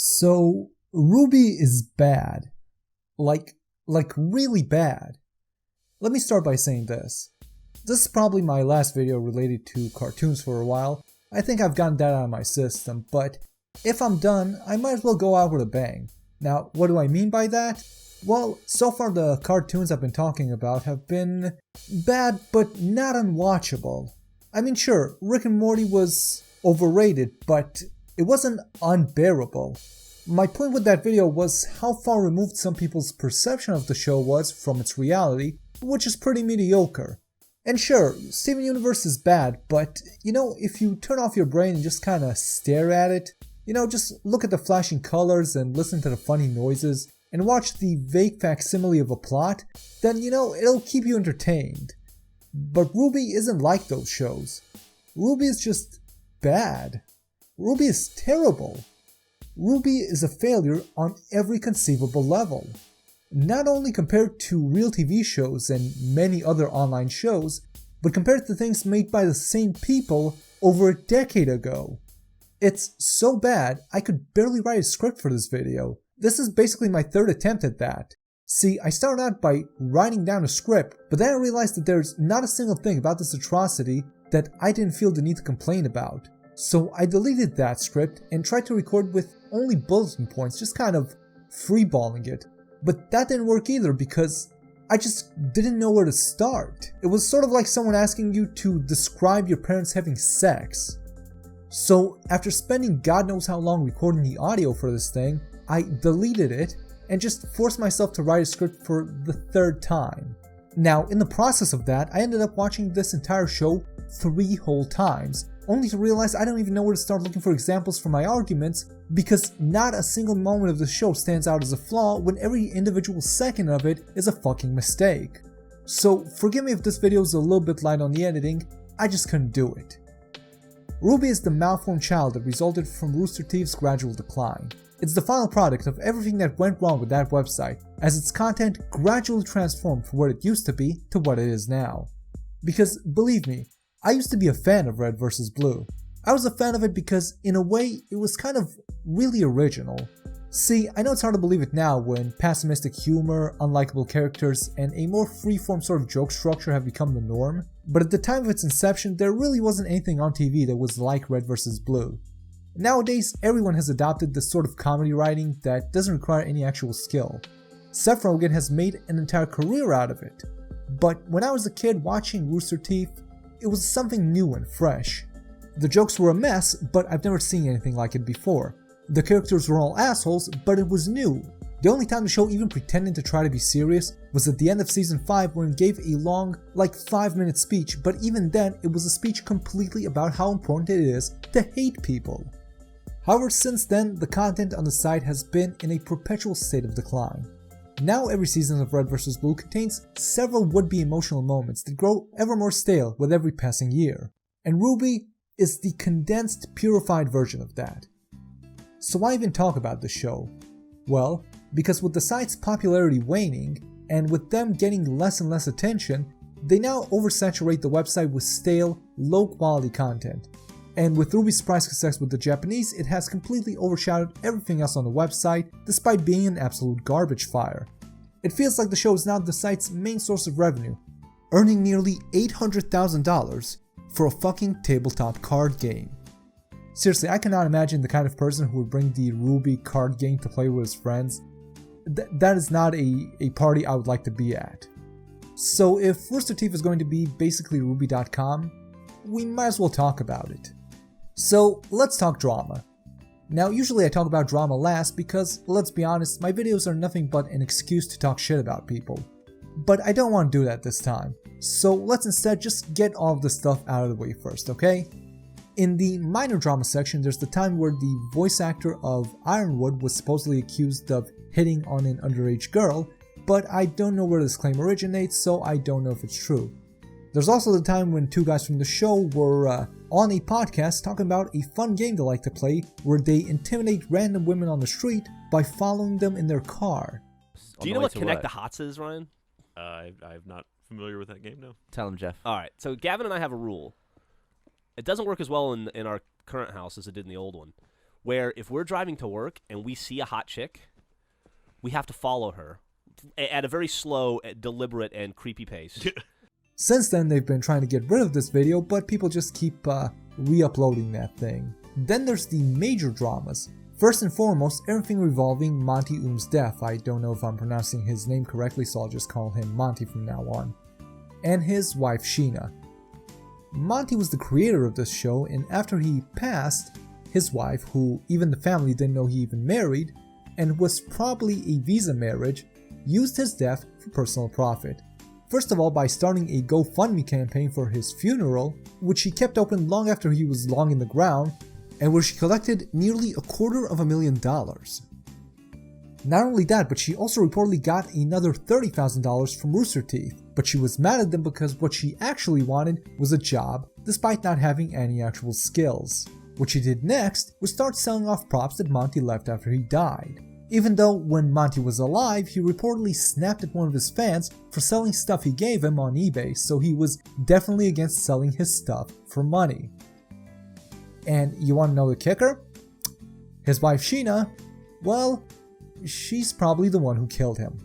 So, RWBY is bad. Like really bad. Let me start by saying this. This is probably my last video related to cartoons for a while. I think I've gotten that out of my system, but if I'm done, I might as well go out with a bang. Now, what do I mean by that? Well, so far the cartoons I've been talking about have been bad, but not unwatchable. I mean, sure, Rick and Morty was overrated, but it wasn't unbearable. My point with that video was how far removed some people's perception of the show was from its reality, which is pretty mediocre. And sure, Steven Universe is bad, but if you turn off your brain and just kinda stare at it, just look at the flashing colors and listen to the funny noises, and watch the vague facsimile of a plot, then it'll keep you entertained. But RWBY isn't like those shows. RWBY is just bad. RWBY is terrible. RWBY is a failure on every conceivable level. Not only compared to real TV shows and many other online shows, but compared to things made by the same people over a decade ago. It's so bad, I could barely write a script for this video. This is basically my third attempt at that. See, I started out by writing down a script, but then I realized that there's not a single thing about this atrocity that I didn't feel the need to complain about. So I deleted that script and tried to record with only bulletin points, just kind of freeballing it. But that didn't work either because I just didn't know where to start. It was sort of like someone asking you to describe your parents having sex. So after spending God knows how long recording the audio for this thing, I deleted it and just forced myself to write a script for the third time. Now, in the process of that, I ended up watching this entire show 3 whole times, only to realize I don't even know where to start looking for examples for my arguments because not a single moment of the show stands out as a flaw when every individual second of it is a fucking mistake. So forgive me if this video is a little bit light on the editing, I just couldn't do it. RWBY is the malformed child that resulted from Rooster Teeth's gradual decline. It's the final product of everything that went wrong with that website, as its content gradually transformed from what it used to be to what it is now. Because, believe me, I used to be a fan of Red vs. Blue. I was a fan of it because, in a way, it was kind of really original. See, I know it's hard to believe it now when pessimistic humor, unlikable characters, and a more freeform sort of joke structure have become the norm, but at the time of its inception, there really wasn't anything on TV that was like Red vs. Blue. Nowadays, everyone has adopted this sort of comedy writing that doesn't require any actual skill. Seth Rogen has made an entire career out of it. But when I was a kid watching Rooster Teeth, it was something new and fresh. The jokes were a mess, but I've never seen anything like it before. The characters were all assholes, but it was new. The only time the show even pretended to try to be serious was at the end of season 5 when it gave a long, 5-minute speech, but even then it was a speech completely about how important it is to hate people. However, since then, the content on the site has been in a perpetual state of decline. Now every season of Red vs. Blue contains several would-be emotional moments that grow ever more stale with every passing year. And RWBY is the condensed, purified version of that. So why even talk about the show? Well, because with the site's popularity waning, and with them getting less and less attention, they now oversaturate the website with stale, low-quality content. And with RWBY's surprise success with the Japanese, it has completely overshadowed everything else on the website, despite being an absolute garbage fire. It feels like the show is now the site's main source of revenue, earning nearly $800,000 for a fucking tabletop card game. Seriously, I cannot imagine the kind of person who would bring the RWBY card game to play with his friends. That is not a party I would like to be at. So if Rooster Teeth is going to be basically RWBY.com, we might as well talk about it. So let's talk drama. Now usually I talk about drama last because, let's be honest, my videos are nothing but an excuse to talk shit about people. But I don't want to do that this time, so let's instead just get all of this stuff out of the way first, okay? In the minor drama section, there's the time where the voice actor of Ironwood was supposedly accused of hitting on an underage girl, but I don't know where this claim originates, so I don't know if it's true. There's also the time when 2 guys from the show were on a podcast talking about a fun game they like to play where they intimidate random women on the street by following them in their car. Do you know what Connect the Hots is, Ryan? I'm not familiar with that game, no. Tell him, Jeff. All right, so Gavin and I have a rule. It doesn't work as well in our current house as it did in the old one. where if we're driving to work and we see a hot chick, we have to follow her at a very slow, deliberate, and creepy pace. Since then, they've been trying to get rid of this video, but people just keep re-uploading that thing. Then there's the major dramas. First and foremost, everything revolving Monty Oom's death. I don't know if I'm pronouncing his name correctly, so I'll just call him Monty from now on. And his wife Sheena. Monty was the creator of this show, and after he passed, his wife, who even the family didn't know he even married, and was probably a visa marriage, used his death for personal profit. First of all, by starting a GoFundMe campaign for his funeral, which she kept open long after he was long in the ground, and where she collected nearly $250,000. Not only that, but she also reportedly got another $30,000 from Rooster Teeth, but she was mad at them because what she actually wanted was a job, despite not having any actual skills. What she did next was start selling off props that Monty left after he died. Even though when Monty was alive, he reportedly snapped at one of his fans for selling stuff he gave him on eBay, so he was definitely against selling his stuff for money. And you want to know the kicker? His wife Sheena, well, she's probably the one who killed him.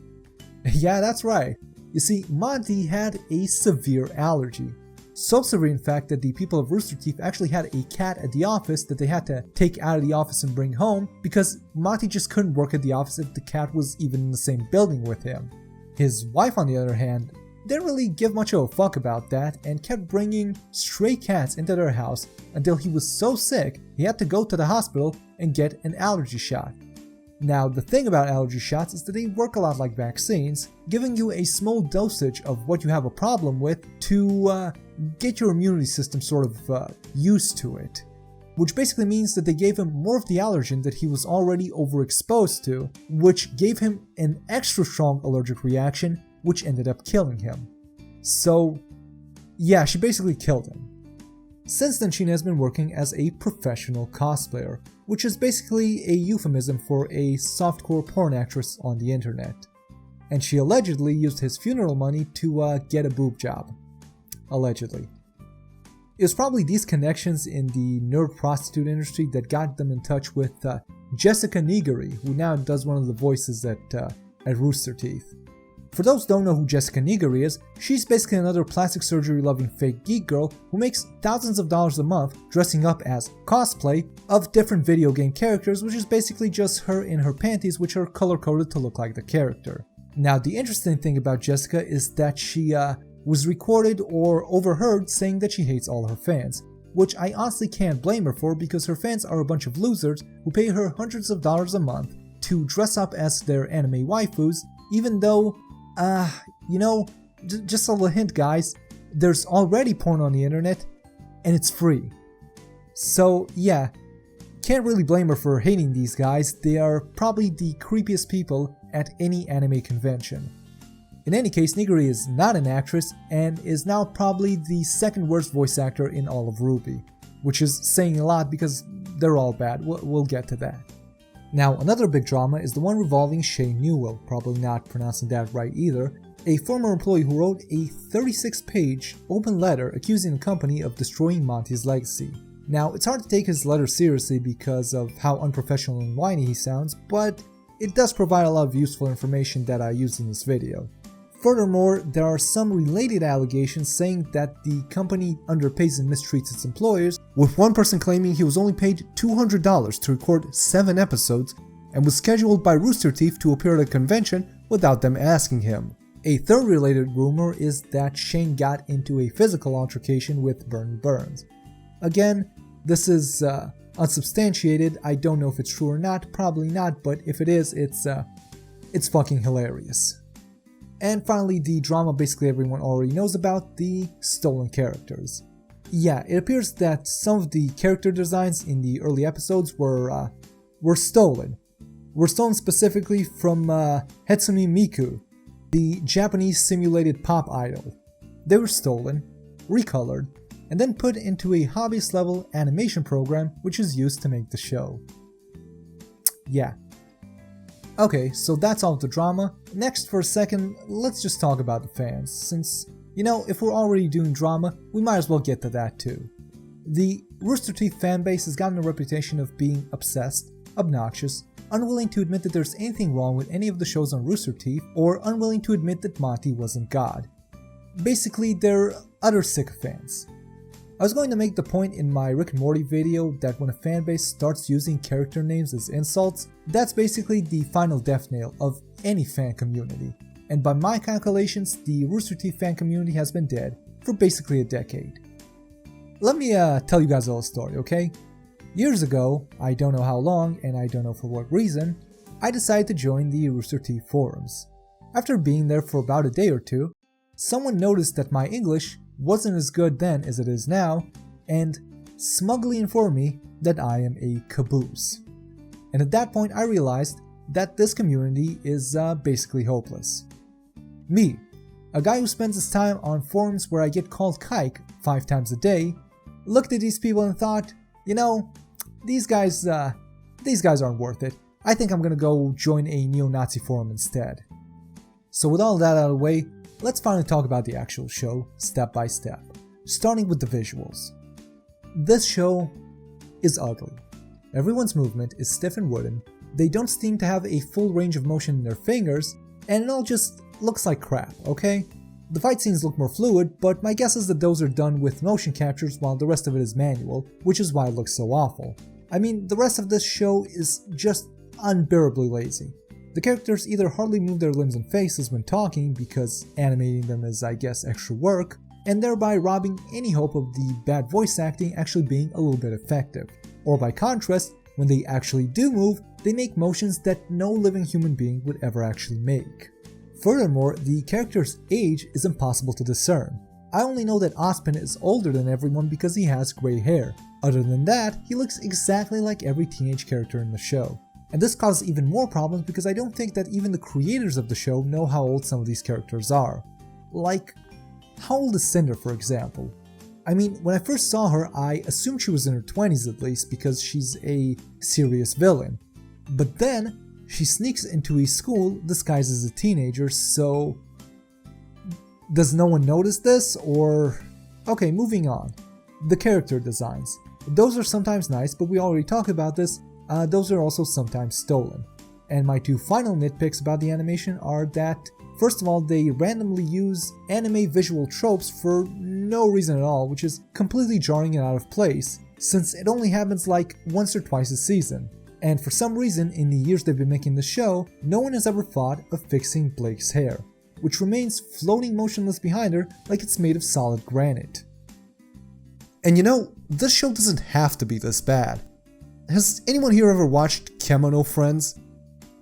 Yeah, that's right. You see, Monty had a severe allergy. So severe in fact that the people of Rooster Teeth actually had a cat at the office that they had to take out of the office and bring home because Monty just couldn't work at the office if the cat was even in the same building with him. His wife, on the other hand, didn't really give much of a fuck about that and kept bringing stray cats into their house until he was so sick he had to go to the hospital and get an allergy shot. Now, the thing about allergy shots is that they work a lot like vaccines, giving you a small dosage of what you have a problem with to get your immunity system sort of used to it. Which basically means that they gave him more of the allergen that he was already overexposed to, which gave him an extra strong allergic reaction, which ended up killing him. So, yeah, she basically killed him. Since then, Sheena has been working as a professional cosplayer, which is basically a euphemism for a softcore porn actress on the internet. And she allegedly used his funeral money to get a boob job. Allegedly. It was probably these connections in the nerd prostitute industry that got them in touch with Jessica Nigiri, who now does one of the voices at Rooster Teeth. For those who don't know who Jessica Nigiri is, she's basically another plastic surgery loving fake geek girl who makes thousands of dollars a month dressing up as cosplay of different video game characters, which is basically just her in her panties, which are color coded to look like the character. Now, the interesting thing about Jessica is that she was recorded or overheard saying that she hates all her fans, which I honestly can't blame her for because her fans are a bunch of losers who pay her hundreds of dollars a month to dress up as their anime waifus, even though just a little hint, guys, there's already porn on the internet, and it's free. So, yeah, can't really blame her for hating these guys. They are probably the creepiest people at any anime convention. In any case, Nigiri is not an actress, and is now probably the second worst voice actor in all of RWBY, which is saying a lot because they're all bad. We'll get to that. Now, another big drama is the one revolving Shane Newell, probably not pronouncing that right either, a former employee who wrote a 36-page open letter accusing the company of destroying Monty's legacy. Now, it's hard to take his letter seriously because of how unprofessional and whiny he sounds, but it does provide a lot of useful information that I used in this video. Furthermore, there are some related allegations saying that the company underpays and mistreats its employers, with one person claiming he was only paid $200 to record 7 episodes and was scheduled by Rooster Teeth to appear at a convention without them asking him. A third related rumor is that Shane got into a physical altercation with Bernie Burns. Again, this is unsubstantiated. I don't know if it's true or not, probably not, but if it is, it's fucking hilarious. And finally, the drama basically everyone already knows about, the stolen characters. Yeah, it appears that some of the character designs in the early episodes were stolen. Were stolen specifically from Hatsune Miku, the Japanese simulated pop idol. They were stolen, recolored, and then put into a hobbyist level animation program which is used to make the show. Yeah. Okay, so that's all the drama. Next, for a second, let's just talk about the fans, since, if we're already doing drama, we might as well get to that too. The Rooster Teeth fanbase has gotten a reputation of being obsessed, obnoxious, unwilling to admit that there's anything wrong with any of the shows on Rooster Teeth, or unwilling to admit that Monty wasn't God. Basically, they're utter sycophants. I was going to make the point in my Rick and Morty video that when a fanbase starts using character names as insults, that's basically the final death nail of any fan community. And by my calculations, the Rooster Teeth fan community has been dead for basically a decade. Let me tell you guys a little story, okay? Years ago, I don't know how long and I don't know for what reason, I decided to join the Rooster Teeth forums. After being there for about a day or two, someone noticed that my English wasn't as good then as it is now, and smugly informed me that I am a caboose. And at that point I realized that this community is basically hopeless. Me, a guy who spends his time on forums where I get called kike 5 times a day, looked at these people and thought, you know, these guys aren't worth it. I think I'm gonna go join a neo-Nazi forum instead. So with all that out of the way, let's finally talk about the actual show, step by step, starting with the visuals. This show is ugly. Everyone's movement is stiff and wooden, they don't seem to have a full range of motion in their fingers, and it all just looks like crap, okay? The fight scenes look more fluid, but my guess is that those are done with motion captures while the rest of it is manual, which is why it looks so awful. I mean, the rest of this show is just unbearably lazy. The characters either hardly move their limbs and faces when talking because animating them is, I guess, extra work, and thereby robbing any hope of the bad voice acting actually being a little bit effective. Or by contrast, when they actually do move, they make motions that no living human being would ever actually make. Furthermore, the character's age is impossible to discern. I only know that Ozpin is older than everyone because he has gray hair. Other than that, he looks exactly like every teenage character in the show. And this causes even more problems because I don't think that even the creators of the show know how old some of these characters are. Like, how old is Cinder, for example? I mean, when I first saw her, I assumed she was in her 20s at least because she's a serious villain. But then, she sneaks into a school disguised as a teenager, so... Does no one notice this, or... Okay, moving on. The character designs. Those are sometimes nice, but we already talked about this, those are also sometimes stolen. And my 2 final nitpicks about the animation are that, first of all, they randomly use anime visual tropes for no reason at all, which is completely jarring and out of place, since it only happens like once or twice a season. And for some reason, in the years they've been making the show, no one has ever thought of fixing Blake's hair, which remains floating motionless behind her like it's made of solid granite. And you know, this show doesn't have to be this bad. Has anyone here ever watched Kemono Friends?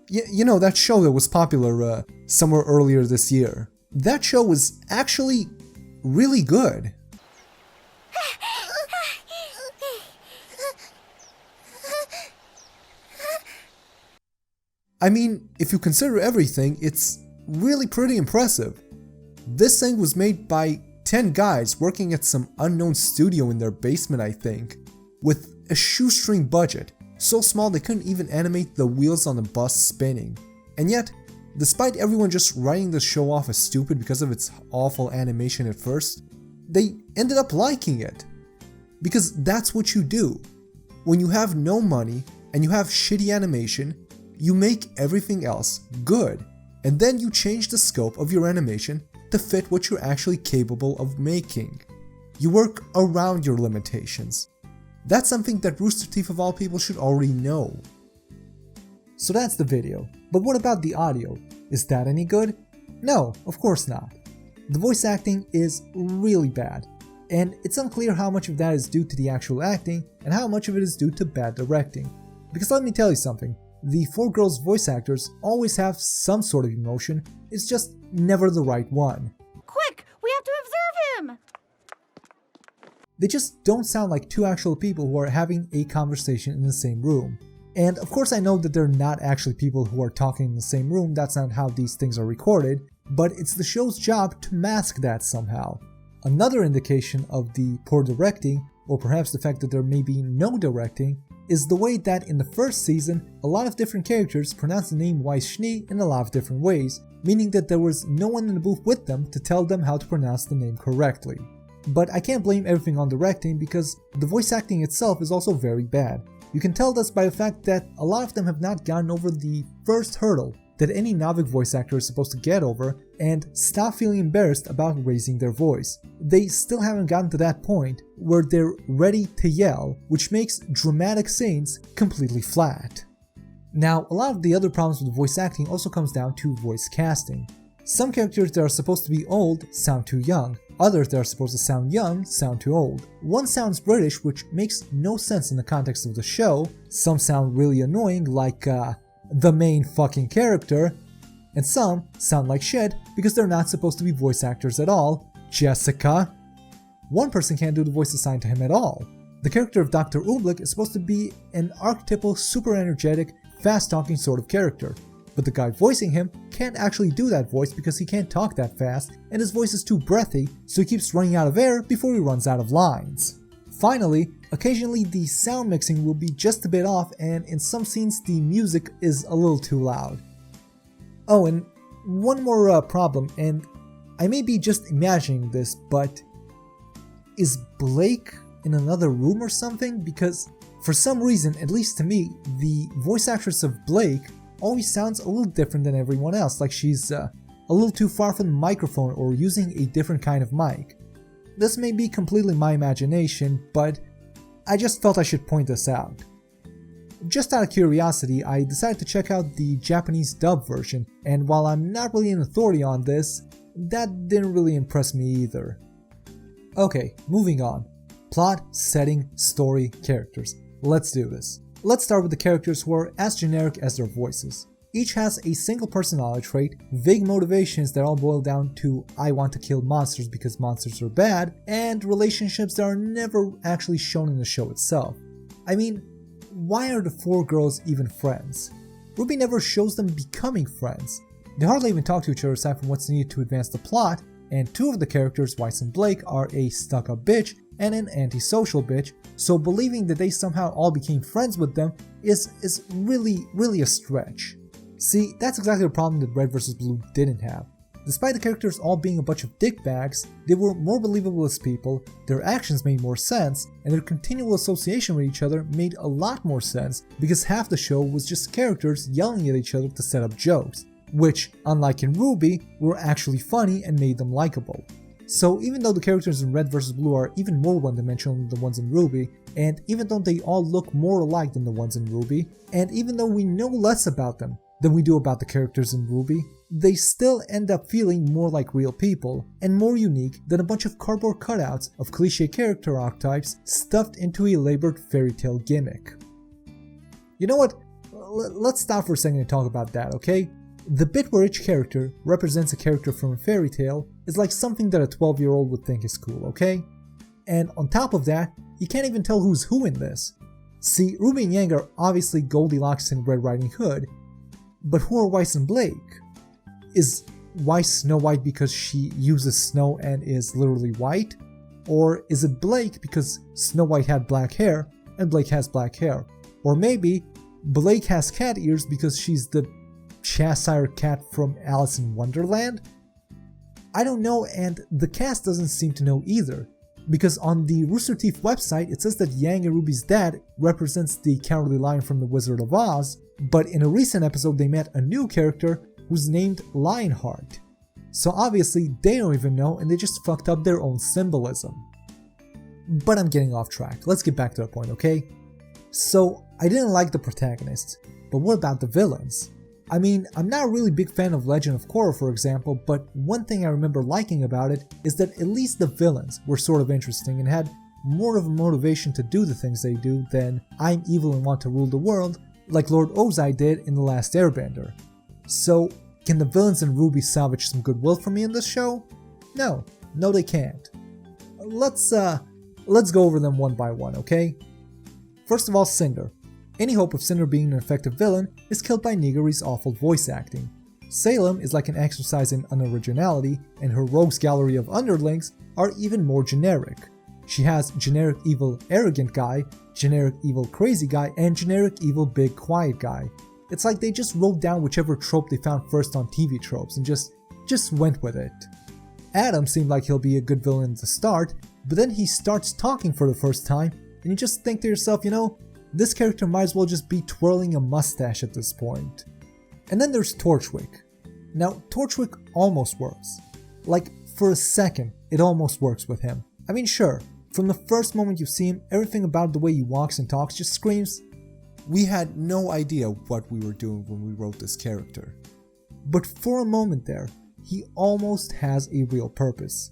You know, that show that was popular somewhere earlier this year. That show was actually really good. I mean, if you consider everything, it's really pretty impressive. This thing was made by 10 guys working at some unknown studio in their basement, I think, with a shoestring budget, so small they couldn't even animate the wheels on the bus spinning. And yet, despite everyone just writing the show off as stupid because of its awful animation at first, they ended up liking it. Because that's what you do. When you have no money and you have shitty animation, you make everything else good, and then you change the scope of your animation to fit what you're actually capable of making. You work around your limitations. That's something that Rooster Teeth of all people should already know. So that's the video, but what about the audio? Is that any good? No, of course not. The voice acting is really bad, and it's unclear how much of that is due to the actual acting and how much of it is due to bad directing. Because let me tell you something, the 4 girls voice actors always have some sort of emotion, it's just never the right one. Quick, we have to observe him! They just don't sound like 2 actual people who are having a conversation in the same room. And of course I know that they're not actually people who are talking in the same room, that's not how these things are recorded, but it's the show's job to mask that somehow. Another indication of the poor directing, or perhaps the fact that there may be no directing, is the way that in the first season, a lot of different characters pronounced the name Weiss-Schnee in a lot of different ways, meaning that there was no one in the booth with them to tell them how to pronounce the name correctly. But I can't blame everything on directing because the voice acting itself is also very bad. You can tell this by the fact that a lot of them have not gotten over the first hurdle that any Navic voice actor is supposed to get over and stop feeling embarrassed about raising their voice. They still haven't gotten to that point where they're ready to yell, which makes dramatic scenes completely flat. Now, a lot of the other problems with voice acting also comes down to voice casting. Some characters that are supposed to be old sound too young, others that are supposed to sound young sound too old. One sounds British, which makes no sense in the context of the show, some sound really annoying like the main fucking character, and some sound like shit because they're not supposed to be voice actors at all. Jessica. One person can't do the voice assigned to him at all. The character of Dr. RWBY is supposed to be an archetypal, super energetic, fast-talking sort of character, but the guy voicing him can't actually do that voice because he can't talk that fast and his voice is too breathy, so he keeps running out of air before he runs out of lines. Finally, occasionally the sound mixing will be just a bit off and in some scenes the music is a little too loud. Oh, and one more problem, and I may be just imagining this, but is Blake in another room or something? Because for some reason, at least to me, the voice actress of Blake always sounds a little different than everyone else, like she's a little too far from the microphone or using a different kind of mic. This may be completely my imagination, but I just felt I should point this out. Just out of curiosity, I decided to check out the Japanese dub version, and while I'm not really an authority on this, that didn't really impress me either. Okay, moving on. Plot, setting, story, characters. Let's do this. Let's start with the characters who are as generic as their voices. Each has a single personality trait, vague motivations that all boil down to I want to kill monsters because monsters are bad, and relationships that are never actually shown in the show itself. I mean, why are the four girls even friends? RWBY never shows them becoming friends. They hardly even talk to each other aside from what's needed to advance the plot, and two of the characters, Weiss and Blake, are a stuck-up bitch and an antisocial bitch, so believing that they somehow all became friends with them is really a stretch. See, that's exactly the problem that Red vs. Blue didn't have. Despite the characters all being a bunch of dickbags, they were more believable as people, their actions made more sense, and their continual association with each other made a lot more sense because half the show was just characters yelling at each other to set up jokes, which, unlike in RWBY, were actually funny and made them likable. So even though the characters in Red vs. Blue are even more one-dimensional than the ones in RWBY, and even though they all look more alike than the ones in RWBY, and even though we know less about them than we do about the characters in RWBY, they still end up feeling more like real people, and more unique than a bunch of cardboard cutouts of cliché character archetypes stuffed into a elaborate fairy tale gimmick. You know what? Let's stop for a second and talk about that, okay? The bit where each character represents a character from a fairy tale is like something that a 12-year-old would think is cool, okay? And on top of that, you can't even tell who's who in this. See, RWBY and Yang are obviously Goldilocks and Red Riding Hood, but who are Weiss and Blake? Is Weiss Snow White because she uses snow and is literally white? Or is it Blake because Snow White had black hair and Blake has black hair? Or maybe Blake has cat ears because she's the Cheshire cat from Alice in Wonderland? I don't know, and the cast doesn't seem to know either, because on the Rooster Teeth website it says that Yang and RWBY's dad represents the Cowardly Lion from The Wizard of Oz, but in a recent episode they met a new character who's named Lionheart. So obviously they don't even know and they just fucked up their own symbolism. But I'm getting off track, let's get back to the point, okay? So I didn't like the protagonists, but what about the villains? I mean, I'm not a really big fan of Legend of Korra, for example, but one thing I remember liking about it is that at least the villains were sort of interesting and had more of a motivation to do the things they do than I'm evil and want to rule the world, like Lord Ozai did in The Last Airbender. So, can the villains in RWBY salvage some goodwill from me in this show? No, they can't. Let's go over them one by one, okay? First of all, Cinder. Any hope of Cinder being an effective villain is killed by Nigiri's awful voice acting. Salem is like an exercise in unoriginality, and her rogues gallery of underlings are even more generic. She has generic evil arrogant guy, generic evil crazy guy, and generic evil big quiet guy. It's like they just wrote down whichever trope they found first on TV tropes and just went with it. Adam seemed like he'll be a good villain at the start, but then he starts talking for the first time, and you just think to yourself, you know, this character might as well just be twirling a mustache at this point. And then there's Torchwick. Now, Torchwick almost works. Like, for a second, it almost works with him. I mean, sure, from the first moment you see him, everything about the way he walks and talks just screams, we had no idea what we were doing when we wrote this character. But for a moment there, he almost has a real purpose.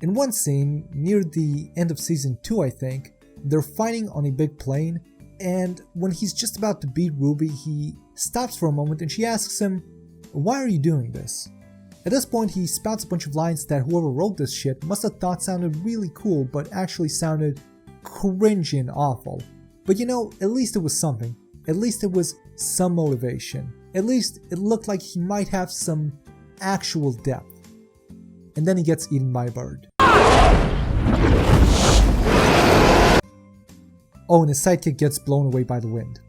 In one scene, near the end of season 2 I think, they're fighting on a big plane, and when he's just about to beat Ruby, he stops for a moment and she asks him, why are you doing this? At this point he spouts a bunch of lines that whoever wrote this shit must have thought sounded really cool but actually sounded cringy and awful. But you know, at least it was something. At least it was some motivation. At least it looked like he might have some actual depth. And then he gets eaten by a bird. Oh, and his sidekick gets blown away by the wind.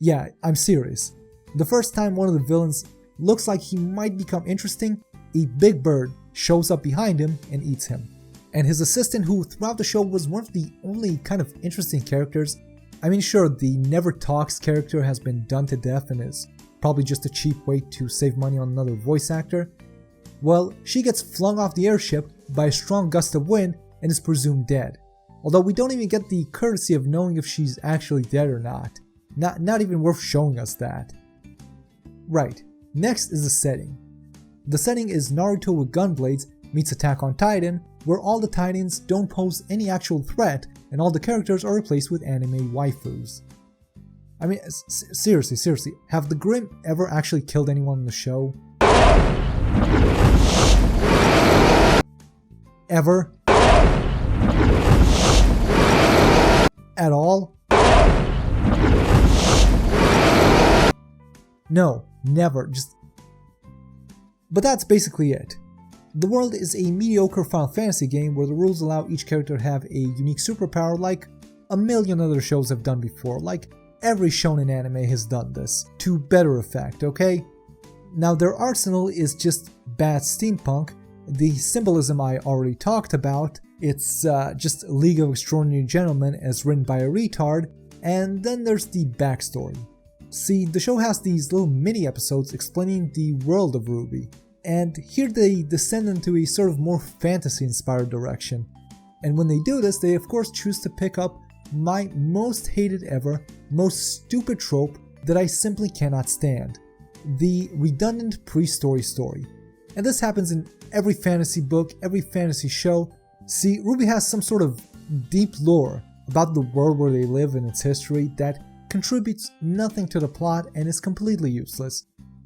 Yeah, I'm serious. The first time one of the villains looks like he might become interesting, a big bird shows up behind him and eats him. And his assistant, who throughout the show was one of the only kind of interesting characters. I mean, sure, the Never Talks character has been done to death and is probably just a cheap way to save money on another voice actor. Well, she gets flung off the airship by a strong gust of wind and is presumed dead. Although we don't even get the courtesy of knowing if she's actually dead or not. Not even worth showing us that. Right, next is the setting. The setting is Naruto with Gunblades meets Attack on Titan, where all the Titans don't pose any actual threat and all the characters are replaced with anime waifus. I mean, seriously, have the Grimm ever actually killed anyone in the show? Ever? At all? No, never, But that's basically it. The world is a mediocre Final Fantasy game where the rules allow each character to have a unique superpower like a million other shows have done before, like every shonen anime has done this, to better effect, okay? Now their arsenal is just bad steampunk, the symbolism I already talked about, it's just a League of Extraordinary Gentlemen as written by a retard, and then there's the backstory. See, the show has these little mini episodes explaining the world of RWBY, and here they descend into a sort of more fantasy-inspired direction. And when they do this, they of course choose to pick up my most hated ever, most stupid trope that I simply cannot stand. The redundant pre-story story. And this happens in every fantasy book, every fantasy show. See, RWBY has some sort of deep lore about the world where they live and its history that contributes nothing to the plot and is completely useless.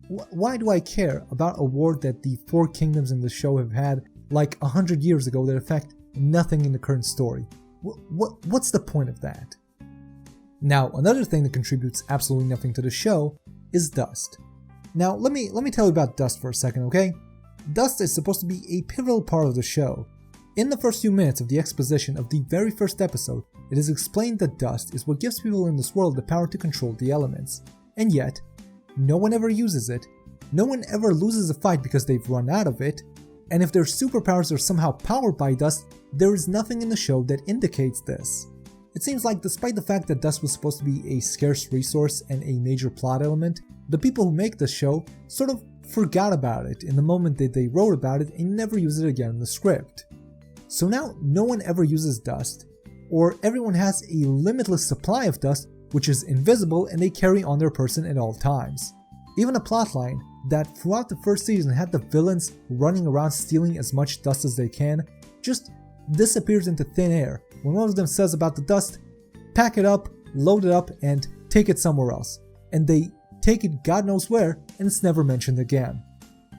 Why do I care about a war that the four kingdoms in the show have had like 100 years ago that affect nothing in the current story? What's the point of that? Now, another thing that contributes absolutely nothing to the show is Dust. Now, let me tell you about Dust for a second, okay? Dust is supposed to be a pivotal part of the show. In the first few minutes of the exposition of the very first episode, it is explained that dust is what gives people in this world the power to control the elements. And yet, no one ever uses it, no one ever loses a fight because they've run out of it, and if their superpowers are somehow powered by dust, there is nothing in the show that indicates this. It seems like despite the fact that dust was supposed to be a scarce resource and a major plot element, the people who make this show sort of forgot about it in the moment that they wrote about it and never use it again in the script. So now no one ever uses dust, or everyone has a limitless supply of dust which is invisible and they carry on their person at all times. Even a plotline that throughout the first season had the villains running around stealing as much dust as they can just disappears into thin air when one of them says about the dust, pack it up, load it up, and take it somewhere else. And they take it God knows where and it's never mentioned again.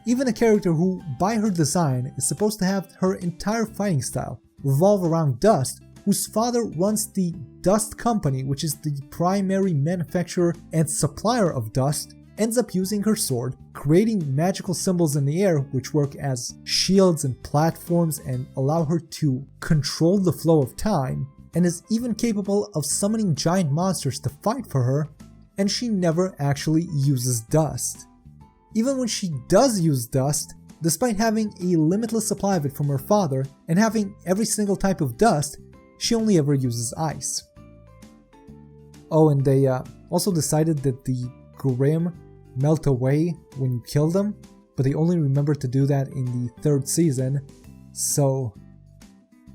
Even a character who, by her design, is supposed to have her entire fighting style revolve around dust, whose father runs the Dust Company, which is the primary manufacturer and supplier of dust, ends up using her sword, creating magical symbols in the air which work as shields and platforms and allow her to control the flow of time, and is even capable of summoning giant monsters to fight for her, and she never actually uses dust. Even when she does use dust, despite having a limitless supply of it from her father and having every single type of dust, she only ever uses ice. Oh, and they also decided that the Grim melt away when you kill them, but they only remembered to do that in the 3rd season. So,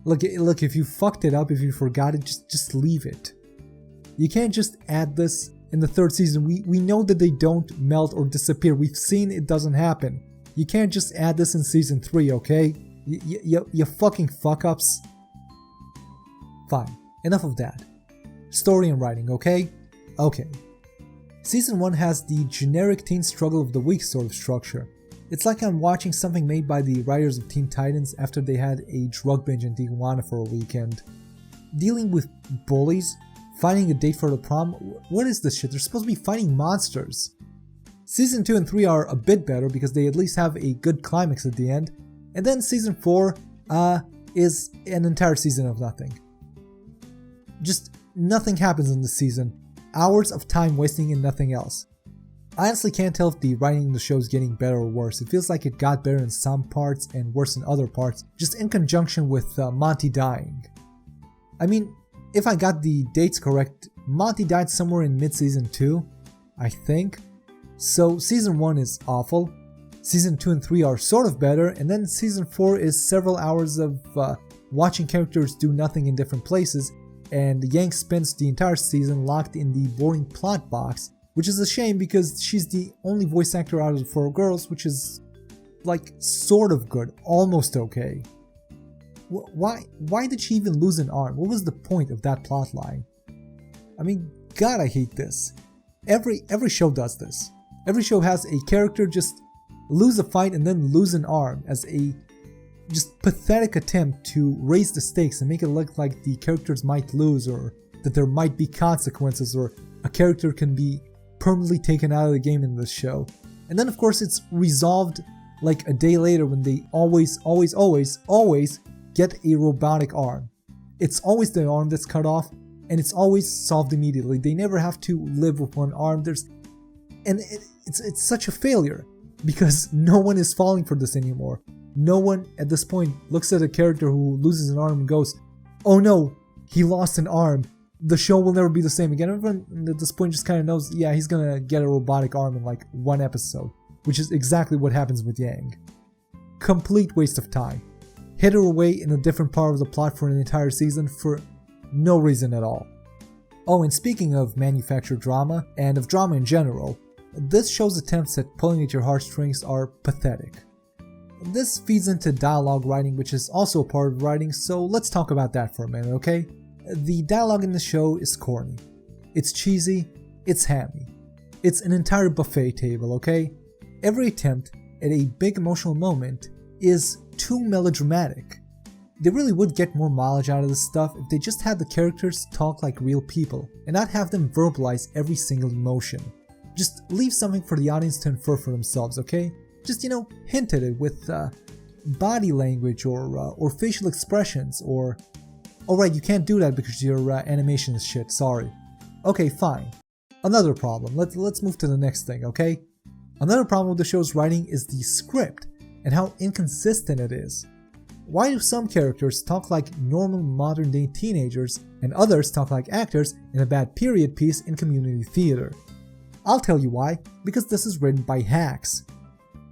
look, if you fucked it up, if you forgot it, just leave it. You can't just add this in the 3rd season. We know that they don't melt or disappear. We've seen it doesn't happen. You can't just add this in season 3, okay? You fucking fuck-ups. Fine, enough of that. Story and writing, okay? Okay. Season 1 has the generic teen struggle of the week sort of structure. It's like I'm watching something made by the writers of Teen Titans after they had a drug binge in Tijuana for a weekend. Dealing with bullies, finding a date for the prom, what is this shit? They're supposed to be fighting monsters. Season 2 and 3 are a bit better because they at least have a good climax at the end, and then Season 4 is an entire season of nothing. Just nothing happens in this season. Hours of time wasting and nothing else. I honestly can't tell if the writing in the show is getting better or worse. It feels like it got better in some parts and worse in other parts, just in conjunction with Monty dying. I mean, if I got the dates correct, Monty died somewhere in mid-season 2, I think. So season 1 is awful, season 2 and 3 are sort of better, and then season 4 is several hours of watching characters do nothing in different places, and Yang spends the entire season locked in the boring plot box, which is a shame because she's the only voice actor out of the 4 girls, which is like sort of good, almost okay. Why did she even lose an arm? What was the point of that plotline? I mean, God, I hate this. Every show does this. Every show has a character just lose a fight and then lose an arm as a just pathetic attempt to raise the stakes and make it look like the characters might lose or that there might be consequences or a character can be permanently taken out of the game in this show. And then of course it's resolved like a day later when they always get a robotic arm. It's always the arm that's cut off and it's always solved immediately. They never have to live with one arm. It's such a failure because no one is falling for this anymore. No one at this point looks at a character who loses an arm and goes, oh no, he lost an arm. The show will never be the same again. Everyone at this point just kind of knows, yeah, he's gonna get a robotic arm in like 1 episode, which is exactly what happens with Yang. Complete waste of time. Hid her away in a different part of the plot for an entire season for no reason at all. Oh, and speaking of manufactured drama, and of drama in general, this show's attempts at pulling at your heartstrings are pathetic. This feeds into dialogue writing, which is also a part of writing, so let's talk about that for a minute, okay? The dialogue in the show is corny. It's cheesy, it's hammy. It's an entire buffet table, okay? Every attempt at a big emotional moment is too melodramatic. They really would get more mileage out of this stuff if they just had the characters talk like real people and not have them verbalize every single emotion. Just leave something for the audience to infer for themselves, okay? Just, hint at it with body language or facial expressions or... Alright, you can't do that because your animation is shit, sorry. Okay, fine. Another problem. Let's move to the next thing, okay? Another problem with the show's writing is the script and how inconsistent it is. Why do some characters talk like normal modern day teenagers and others talk like actors in a bad period piece in community theater? I'll tell you why, because this is written by hacks.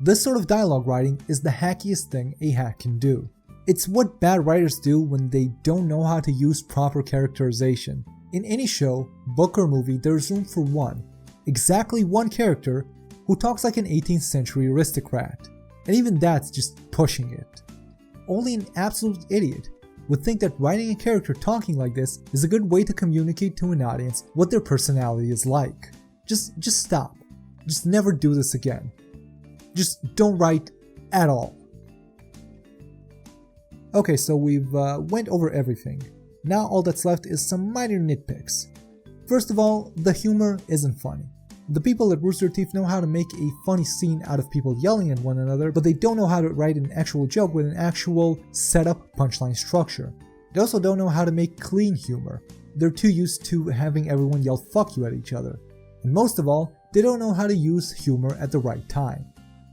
This sort of dialogue writing is the hackiest thing a hack can do. It's what bad writers do when they don't know how to use proper characterization. In any show, book or movie, there's room for exactly one character who talks like an 18th century aristocrat. And even that's just pushing it. Only an absolute idiot would think that writing a character talking like this is a good way to communicate to an audience what their personality is like. Just stop. Just never do this again. Just don't write at all. Okay, so we've went over everything. Now all that's left is some minor nitpicks. First of all, the humor isn't funny. The people at Rooster Teeth know how to make a funny scene out of people yelling at one another, but they don't know how to write an actual joke with an actual setup punchline structure. They also don't know how to make clean humor. They're too used to having everyone yell fuck you at each other. And most of all, they don't know how to use humor at the right time.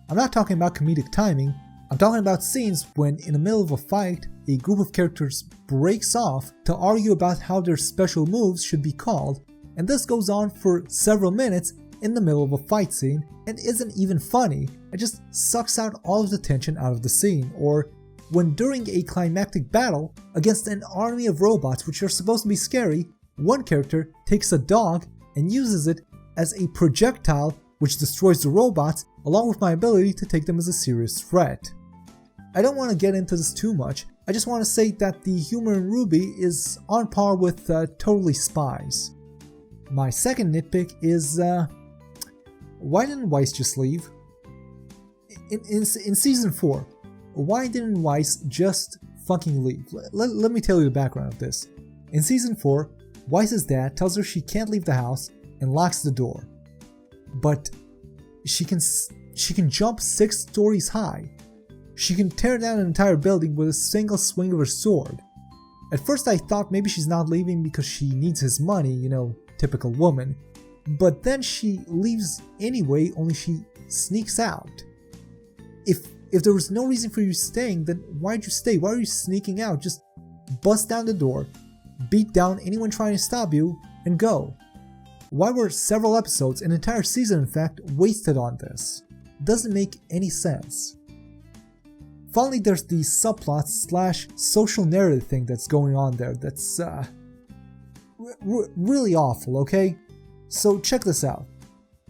I'm not talking about comedic timing, I'm talking about scenes when in the middle of a fight, a group of characters breaks off to argue about how their special moves should be called, and this goes on for several minutes in the middle of a fight scene and isn't even funny, it just sucks out all of the tension out of the scene. Or when during a climactic battle against an army of robots which are supposed to be scary, one character takes a dog and uses it as a projectile which destroys the robots, along with my ability to take them as a serious threat. I don't want to get into this too much, I just want to say that the humor in RWBY is on par with Totally Spies. My second nitpick is, why didn't Weiss just leave? In Season 4, why didn't Weiss just fucking leave? Let me tell you the background of this. In Season 4, Weiss's dad tells her she can't leave the house and locks the door. But she can jump 6 stories high. She can tear down an entire building with a single swing of her sword. At first I thought maybe she's not leaving because she needs his money, you know, typical woman. But then she leaves anyway, only she sneaks out. If there was no reason for you staying, then why'd you stay? Why are you sneaking out? Just bust down the door, beat down anyone trying to stop you, and go. Why were several episodes, an entire season in fact, wasted on this? Doesn't make any sense. Finally, there's the subplot slash social narrative thing that's going on there that's really awful, okay? So check this out.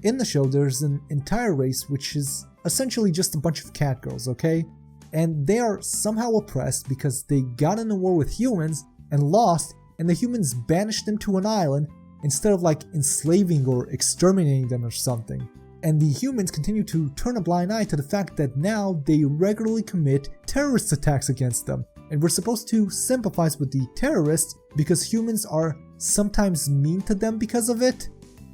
In the show, there's an entire race which is essentially just a bunch of cat girls, okay? And they are somehow oppressed because they got in a war with humans and lost, and the humans banished them to an island instead of like enslaving or exterminating them or something. And the humans continue to turn a blind eye to the fact that now they regularly commit terrorist attacks against them. And we're supposed to sympathize with the terrorists because humans are sometimes mean to them because of it.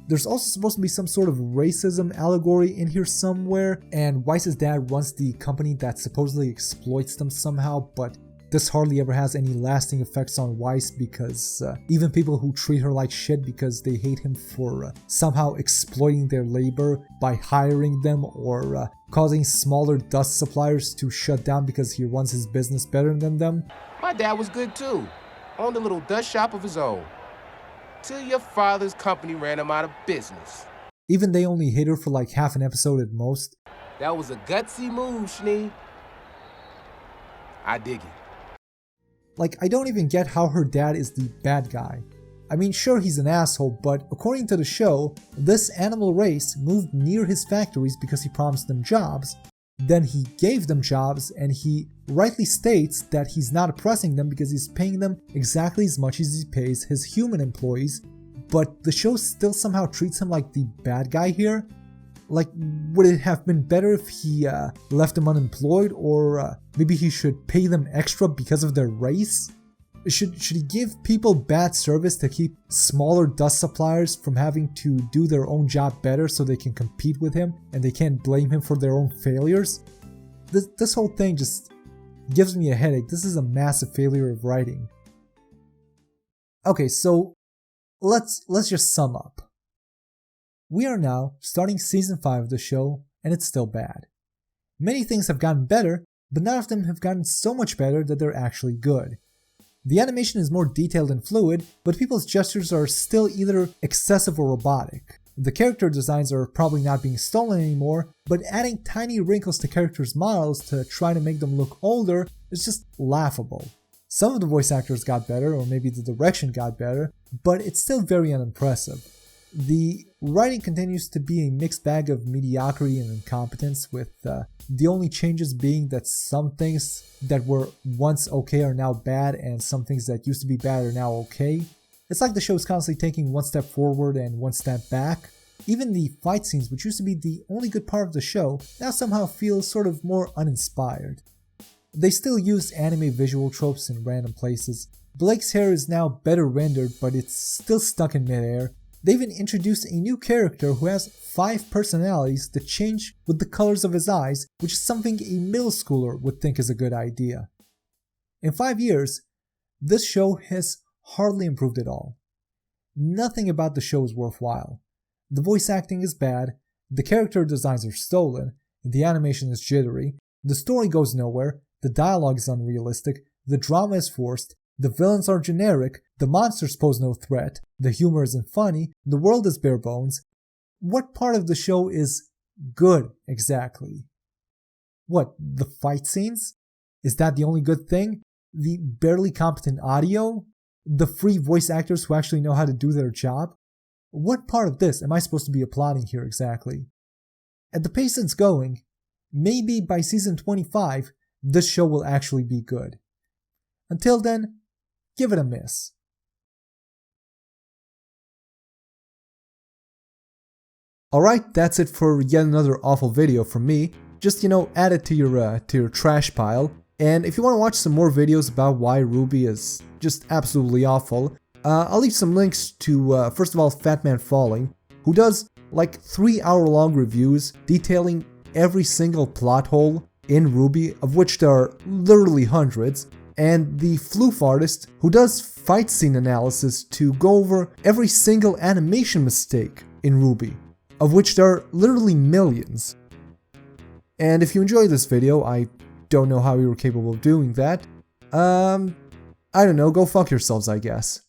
There's also supposed to be some sort of racism allegory in here somewhere, and Weiss's dad runs the company that supposedly exploits them somehow, but this hardly ever has any lasting effects on Weiss because even people who treat her like shit because they hate him for somehow exploiting their labor by hiring them or causing smaller dust suppliers to shut down because he runs his business better than them. My dad was good too, owned a little dust shop of his own. Till your father's company ran him out of business. Even they only hit her for like half an episode at most. That was a gutsy move, Schnee. I dig it. Like, I don't even get how her dad is the bad guy. I mean, sure, he's an asshole, but according to the show, this animal race moved near his factories because he promised them jobs. Then he gave them jobs, and he rightly states that he's not oppressing them because he's paying them exactly as much as he pays his human employees, but the show still somehow treats him like the bad guy here. Like, would it have been better if he left them unemployed, or maybe he should pay them extra because of their race? Should he give people bad service to keep smaller dust suppliers from having to do their own job better so they can compete with him and they can't blame him for their own failures? This whole thing just gives me a headache. This is a massive failure of writing. Okay, so let's just sum up. We are now starting season 5 of the show, and it's still bad. Many things have gotten better, but none of them have gotten so much better that they're actually good. The animation is more detailed and fluid, but people's gestures are still either excessive or robotic. The character designs are probably not being stolen anymore, but adding tiny wrinkles to characters' models to try to make them look older is just laughable. Some of the voice actors got better, or maybe the direction got better, but it's still very unimpressive. The writing continues to be a mixed bag of mediocrity and incompetence, with the only changes being that some things that were once okay are now bad, and some things that used to be bad are now okay. It's like the show is constantly taking one step forward and one step back. Even the fight scenes, which used to be the only good part of the show, now somehow feel sort of more uninspired. They still use anime visual tropes in random places. Blake's hair is now better rendered, but it's still stuck in midair. They even introduced a new character who has 5 personalities that change with the colors of his eyes, which is something a middle schooler would think is a good idea. In 5 years, this show has hardly improved at all. Nothing about the show is worthwhile. The voice acting is bad, the character designs are stolen, the animation is jittery, the story goes nowhere, the dialogue is unrealistic, the drama is forced, the villains are generic, the monsters pose no threat, the humor isn't funny, the world is bare bones. What part of the show is good exactly? What, the fight scenes? Is that the only good thing? The barely competent audio? The free voice actors who actually know how to do their job? What part of this am I supposed to be applauding here exactly? At the pace it's going, maybe by season 25, this show will actually be good. Until then, give it a miss. Alright, that's it for yet another awful video from me. Just, add it to your trash pile. And if you want to watch some more videos about why RWBY is just absolutely awful, I'll leave some links to, first of all, Fat Man Falling, who does like 3-hour-long reviews detailing every single plot hole in RWBY, of which there are literally hundreds, and the Floof artist, who does fight scene analysis to go over every single animation mistake in RWBY, of which there are literally millions. And if you enjoyed this video, I don't know how you were capable of doing that. I don't know, go fuck yourselves, I guess.